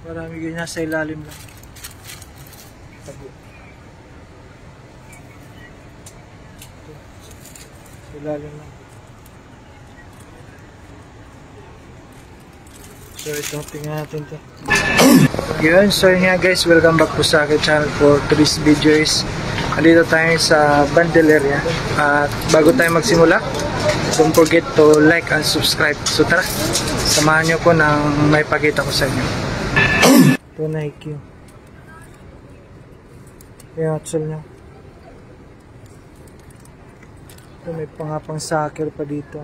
Marami ganyan nasa ilalim lang. Tago. Sa ilalim lang. So ito, tingnan natin ito. Yun, so yun nga guys, welcome back po sa akin channel for today's video is andito tayo sa Bandeleria. At bago tayo magsimula, don't forget to like and subscribe. So tara, samahan nyo ko ng may pakita ko sa inyo. Ito Nike. Yung actual nyo. Ito may pangapang soccer pa dito.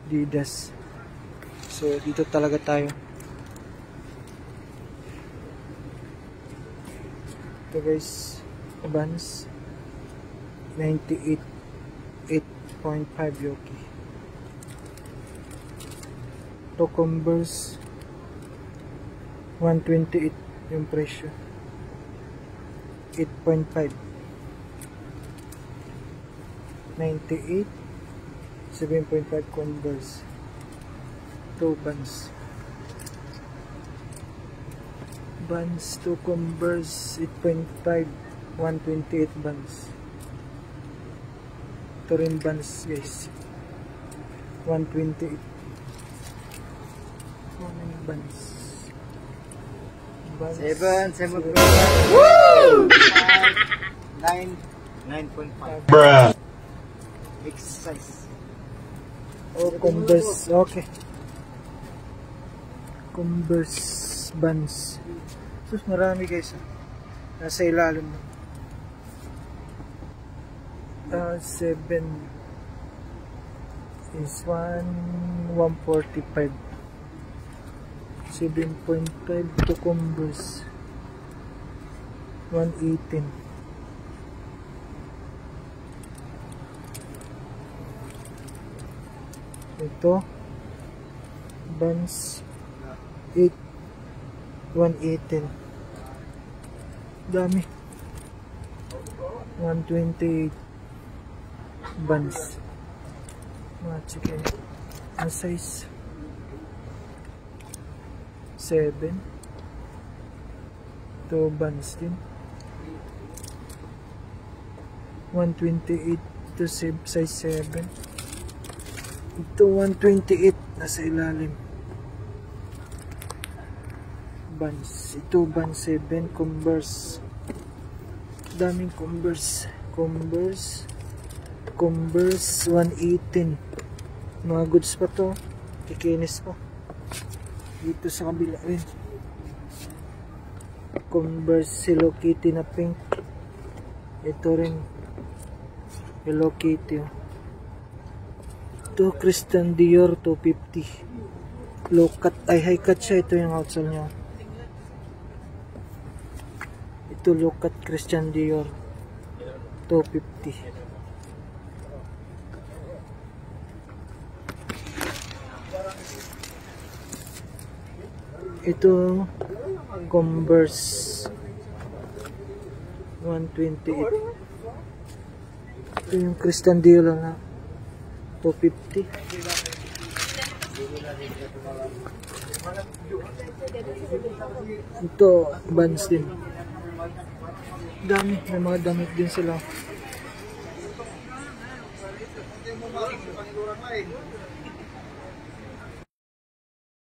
Adidas. So dito talaga tayo. Ito guys, Vans 98 8.5 Yoki. Ito Converse 128 yung presyo. 8.5 98 7.5 Converse. Ito Vans to Converse 8.5 128 Vans. Ito rin Vans guys 128 Vans 7 Woo! 9.5 bruh. Exercise. Oh, Converse. Okay. Converse Vans. Sus, marami guys. Nasa ilalim mo. 7 is 145. 7.5 to Converse 118. Ito Vans 8 118. Dami. 128 Vans. Mga chicken. Ang size 7. Ito Vans din. 128 to size 7. Ito 128 nasa ilalim. Vans. Ito Vans 7 Converse. Daming Converse. Converse 118. Mga goods pa to. Kikinis pa. Dito sa kabila rin. Converse Hello Kitty na pink. Ito rin Hello Kitty. Ito Christian Dior 250. Low cut ay high cut siya. Ito yung outsole niya. Ito low cut Christian Dior 250. Ito Converse 128. Ito yung Christian Dior na 250. Ito Vans din. Dami, may mga damit din sila.